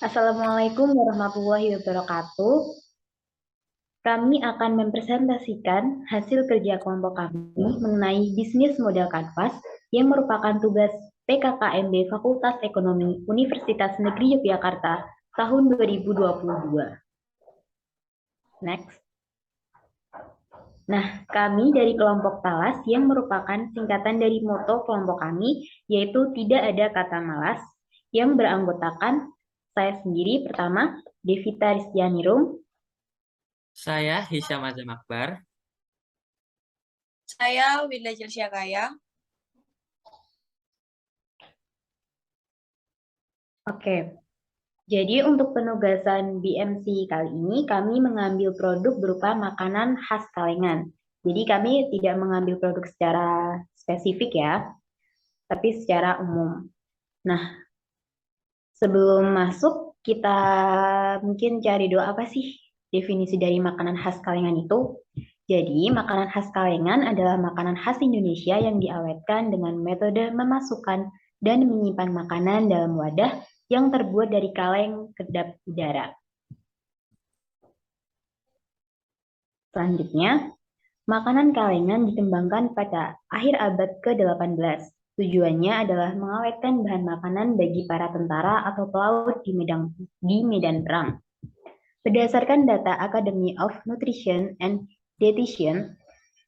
Assalamualaikum warahmatullahi wabarakatuh. Kami akan mempresentasikan hasil kerja kelompok kami mengenai bisnis model kanvas yang merupakan tugas PKKMB Fakultas Ekonomi Universitas Negeri Yogyakarta tahun 2022. Next. Nah, kami dari kelompok Talas yang merupakan singkatan dari moto kelompok kami, yaitu tidak ada kata malas, yang beranggotakan saya sendiri pertama, Devita Rizkyanirum, Saya Hisyam Azam Akbar. Saya Winda Jelsyakaya. Oke, jadi untuk penugasan BMC kali ini kami mengambil produk berupa makanan khas Kalengan. Jadi kami tidak mengambil produk secara spesifik ya, tapi secara umum. Nah, sebelum masuk kita mungkin cari dulu apa sih definisi dari makanan khas Kalengan itu. Jadi, makanan khas Kalengan adalah makanan khas Indonesia yang diawetkan dengan metode memasukkan dan menyimpan makanan dalam wadah yang terbuat dari kaleng kedap udara. Selanjutnya, makanan kalengan dikembangkan pada akhir abad ke-18. Tujuannya adalah mengawetkan bahan makanan bagi para tentara atau pelaut di medan perang. Berdasarkan data Academy of Nutrition and Dietitian,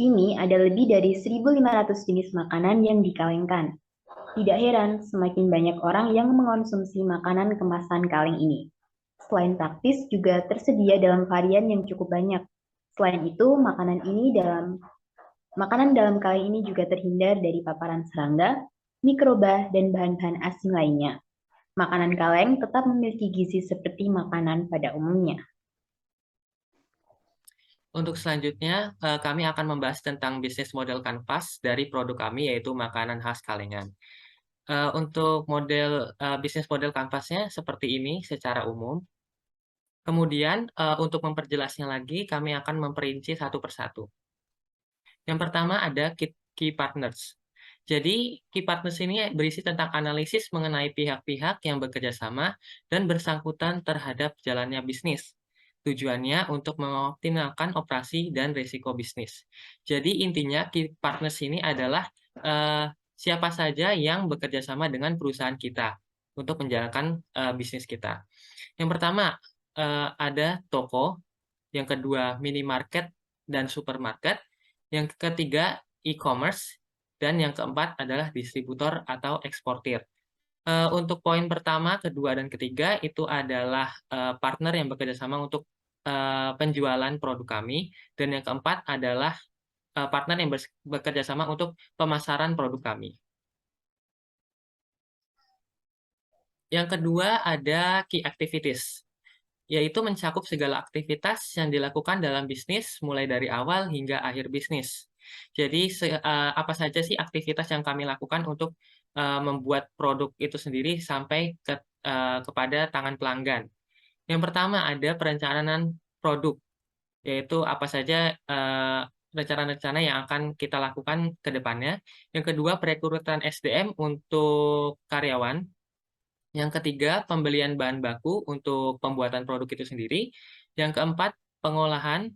ini ada lebih dari 1.500 jenis makanan yang dikalengkan. Tidak heran, semakin banyak orang yang mengonsumsi makanan kemasan kaleng ini. Selain praktis, juga tersedia dalam varian yang cukup banyak. Selain itu, makanan dalam kaleng ini juga terhindar dari paparan serangga, mikroba, dan bahan-bahan asing lainnya. Makanan kaleng tetap memiliki gizi seperti makanan pada umumnya. Untuk selanjutnya, kami akan membahas tentang bisnis model kanvas dari produk kami, yaitu makanan khas Kalengan. Untuk bisnis model kanvasnya seperti ini secara umum. Kemudian, untuk memperjelasnya lagi, kami akan memperinci satu persatu. Yang pertama ada key partners. Jadi, key partners ini berisi tentang analisis mengenai pihak-pihak yang bekerja sama dan bersangkutan terhadap jalannya bisnis. Tujuannya untuk mengoptimalkan operasi dan risiko bisnis. Jadi, intinya key partners ini adalah siapa saja yang bekerja sama dengan perusahaan kita untuk menjalankan bisnis kita. Yang pertama, ada toko. Yang kedua, minimarket dan supermarket. Yang ketiga, e-commerce. Dan yang keempat adalah distributor atau eksportir. Untuk poin pertama, kedua, dan ketiga itu adalah partner yang bekerja sama untuk penjualan produk kami. Dan yang keempat adalah partner yang bekerja sama untuk pemasaran produk kami. Yang kedua ada key activities, yaitu mencakup segala aktivitas yang dilakukan dalam bisnis mulai dari awal hingga akhir bisnis. Jadi apa saja sih aktivitas yang kami lakukan untuk membuat produk itu sendiri sampai kepada tangan pelanggan. Yang pertama ada perencanaan produk, yaitu apa saja rencana-rencana yang akan kita lakukan ke depannya. Yang kedua, perekrutan SDM untuk karyawan. Yang ketiga, pembelian bahan baku untuk pembuatan produk itu sendiri. Yang keempat, pengolahan.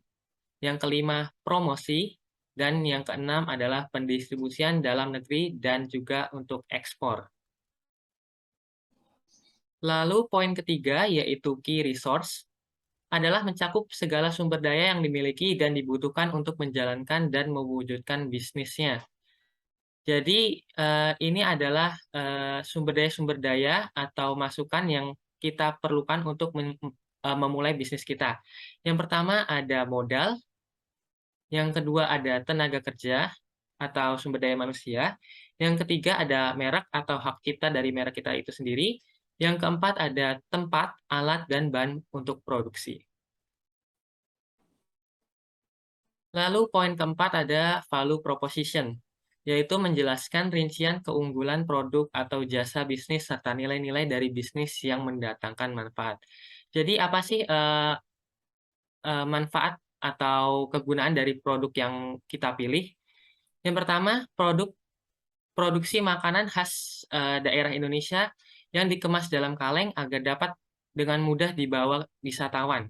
Yang kelima, promosi. Dan yang keenam adalah pendistribusian dalam negeri dan juga untuk ekspor. Lalu poin ketiga, yaitu key resource, adalah mencakup segala sumber daya yang dimiliki dan dibutuhkan untuk menjalankan dan mewujudkan bisnisnya. Jadi ini adalah sumber daya atau masukan yang kita perlukan untuk memulai bisnis kita. Yang pertama ada modal, yang kedua ada tenaga kerja atau sumber daya manusia, yang ketiga ada merek atau hak cipta dari merek kita itu sendiri, yang keempat ada tempat, alat, dan bahan untuk produksi. Lalu poin keempat ada value proposition, yaitu menjelaskan rincian keunggulan produk atau jasa bisnis serta nilai-nilai dari bisnis yang mendatangkan manfaat. Jadi apa sih manfaat atau kegunaan dari produk yang kita pilih? Yang pertama, produksi makanan khas daerah Indonesia yang dikemas dalam kaleng agar dapat dengan mudah dibawa wisatawan.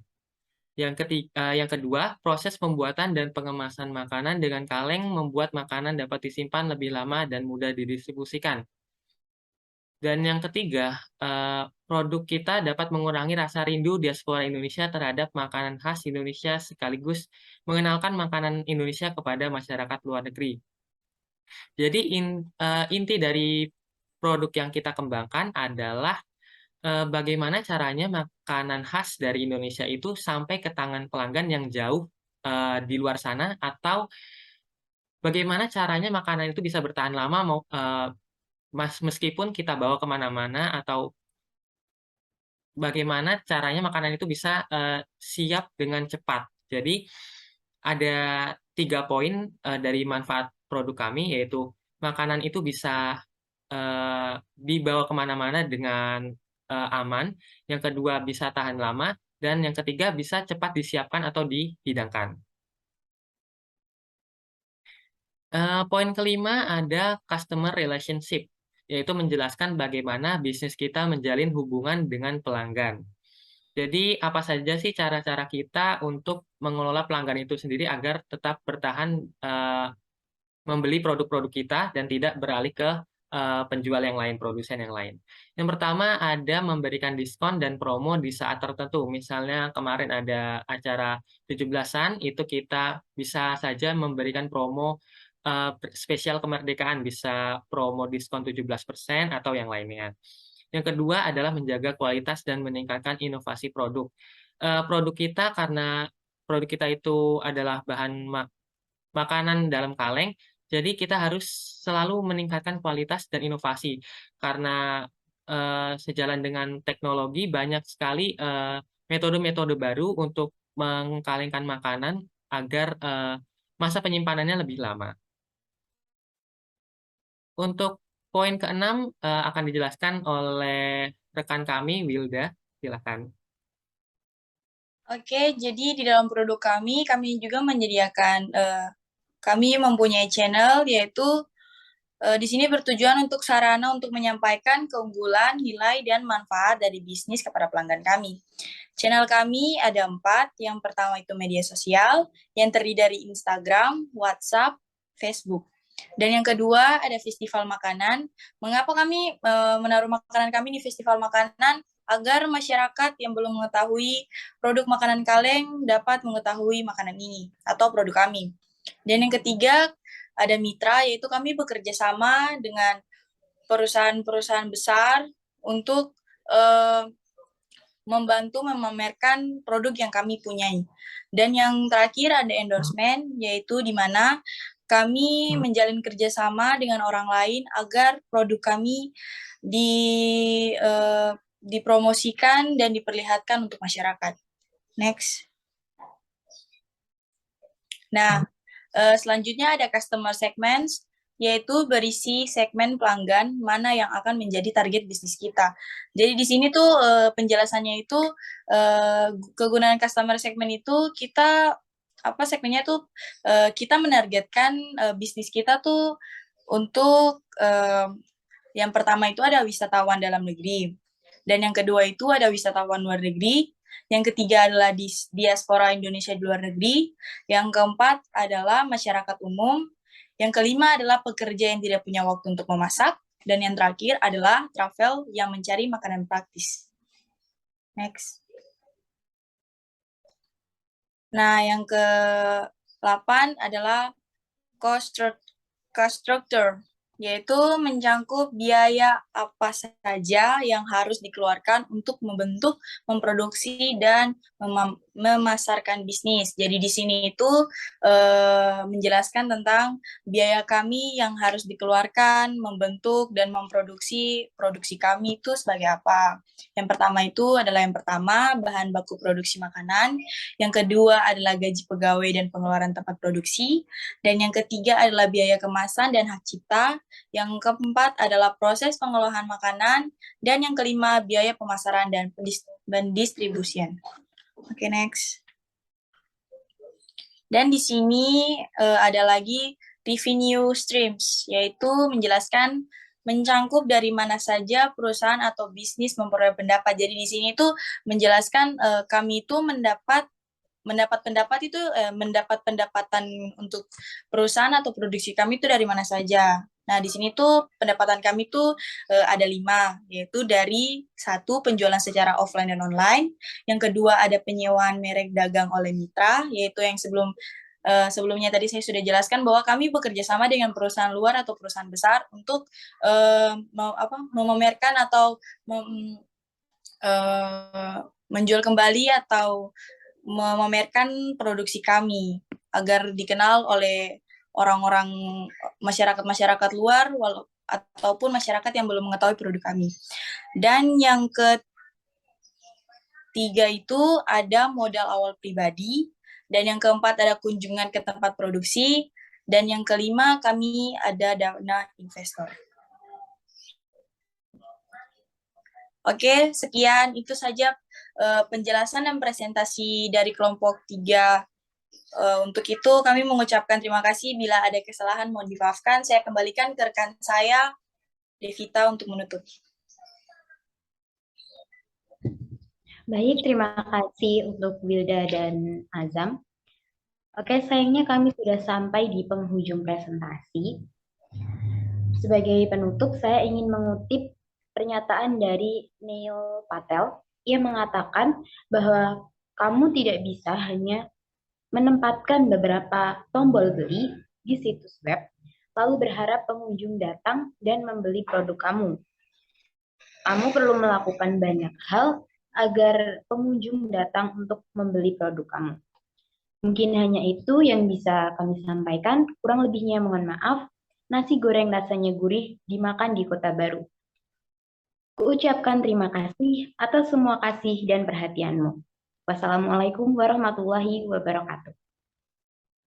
Yang kedua, proses pembuatan dan pengemasan makanan dengan kaleng membuat makanan dapat disimpan lebih lama dan mudah didistribusikan. Dan yang ketiga, produk kita dapat mengurangi rasa rindu diaspora Indonesia terhadap makanan khas Indonesia sekaligus mengenalkan makanan Indonesia kepada masyarakat luar negeri. Jadi inti dari produk yang kita kembangkan adalah bagaimana caranya makanan khas dari Indonesia itu sampai ke tangan pelanggan yang jauh di luar sana, atau bagaimana caranya makanan itu bisa bertahan lama meskipun kita bawa kemana-mana, atau bagaimana caranya makanan itu bisa siap dengan cepat. Jadi ada 3 poin dari manfaat produk kami, yaitu makanan itu bisa dibawa kemana-mana dengan aman, yang kedua bisa tahan lama, dan yang ketiga bisa cepat disiapkan atau dihidangkan. Poin kelima ada customer relationship, yaitu menjelaskan bagaimana bisnis kita menjalin hubungan dengan pelanggan. Jadi apa saja sih cara-cara kita untuk mengelola pelanggan itu sendiri agar tetap bertahan membeli produk-produk kita dan tidak beralih ke penjual yang lain, produsen yang lain. Yang pertama ada memberikan diskon dan promo di saat tertentu. Misalnya kemarin ada acara 17-an, itu kita bisa saja memberikan promo spesial kemerdekaan, bisa promo diskon 17% atau yang lainnya. Yang kedua adalah menjaga kualitas dan meningkatkan inovasi produk. Produk kita, karena produk kita itu adalah bahan makanan dalam kaleng, jadi kita harus selalu meningkatkan kualitas dan inovasi. Karena sejalan dengan teknologi, banyak sekali metode-metode baru untuk mengkalengkan makanan agar masa penyimpanannya lebih lama. Untuk poin keenam akan dijelaskan oleh rekan kami, Wilda. Silakan. Oke, jadi di dalam produk kami juga menyediakan, kami mempunyai channel, yaitu di sini bertujuan untuk sarana untuk menyampaikan keunggulan, nilai, dan manfaat dari bisnis kepada pelanggan kami. Channel kami ada 4. Yang pertama itu media sosial, yang terdiri dari Instagram, WhatsApp, Facebook. Dan yang kedua ada festival makanan. Mengapa kami menaruh makanan kami di festival makanan? Agar masyarakat yang belum mengetahui produk makanan kaleng dapat mengetahui makanan ini atau produk kami. Dan yang ketiga ada mitra, yaitu kami bekerja sama dengan perusahaan-perusahaan besar untuk membantu memamerkan produk yang kami punyai. Dan yang terakhir ada endorsement, yaitu di mana kami menjalin kerjasama dengan orang lain agar produk kami dipromosikan dan diperlihatkan untuk masyarakat. Next. Nah, selanjutnya ada customer segments, yaitu berisi segmen pelanggan mana yang akan menjadi target bisnis kita. Jadi di sini tuh penjelasannya itu kegunaan customer segment itu segmennya tuh kita menargetkan bisnis kita tuh untuk yang pertama itu ada wisatawan dalam negeri, dan yang kedua itu ada wisatawan luar negeri, yang ketiga adalah diaspora Indonesia di luar negeri, yang keempat adalah masyarakat umum, yang kelima adalah pekerja yang tidak punya waktu untuk memasak, dan yang terakhir adalah travel yang mencari makanan praktis. Next. Nah, yang ke-8 adalah cost structure, yaitu mencangkup biaya apa saja yang harus dikeluarkan untuk membentuk, memproduksi, dan memasarkan bisnis. Jadi di sini itu menjelaskan tentang biaya kami yang harus dikeluarkan, membentuk, dan memproduksi produksi kami itu sebagai apa. Yang pertama itu adalah bahan baku produksi makanan, yang kedua adalah gaji pegawai dan pengeluaran tempat produksi, dan yang ketiga adalah biaya kemasan dan hak cipta, yang keempat adalah proses pengolahan makanan, dan yang kelima biaya pemasaran dan pendistribusian. Oke, next. Dan di sini ada lagi revenue streams, yaitu menjelaskan mencangkup dari mana saja perusahaan atau bisnis memperoleh pendapat. Jadi di sini tuh menjelaskan kami itu mendapat pendapat itu mendapat pendapatan untuk perusahaan atau produksi kami itu dari mana saja. Nah, di sini tuh pendapatan kami tuh ada 5, yaitu dari 1, penjualan secara offline dan online. Yang kedua, ada penyewaan merek dagang oleh mitra, yaitu yang sebelumnya tadi saya sudah jelaskan bahwa kami bekerja sama dengan perusahaan luar atau perusahaan besar untuk memamerkan atau menjual kembali atau memamerkan produksi kami agar dikenal oleh orang-orang masyarakat luar ataupun masyarakat yang belum mengetahui produk kami. Dan yang ketiga itu ada modal awal pribadi, dan yang keempat ada kunjungan ke tempat produksi, dan yang kelima kami ada dana investor. Oke, sekian itu saja penjelasan dan presentasi dari kelompok 3. Untuk itu kami mengucapkan terima kasih. Bila ada kesalahan mohon dimaafkan. Saya kembalikan ke rekan saya, Devita, untuk menutup. Baik, terima kasih untuk Wilda dan Azam. Oke, sayangnya kami sudah sampai di penghujung presentasi. Sebagai penutup, saya ingin mengutip pernyataan dari Neil Patel. Ia mengatakan bahwa kamu tidak bisa hanya menempatkan beberapa tombol beli di situs web, lalu berharap pengunjung datang dan membeli produk kamu. Kamu perlu melakukan banyak hal agar pengunjung datang untuk membeli produk kamu. Mungkin hanya itu yang bisa kami sampaikan. Kurang lebihnya mohon maaf. Nasi goreng rasanya gurih dimakan di Kota Baru. Kuucapkan terima kasih atas semua kasih dan perhatianmu. Wassalamualaikum warahmatullahi wabarakatuh.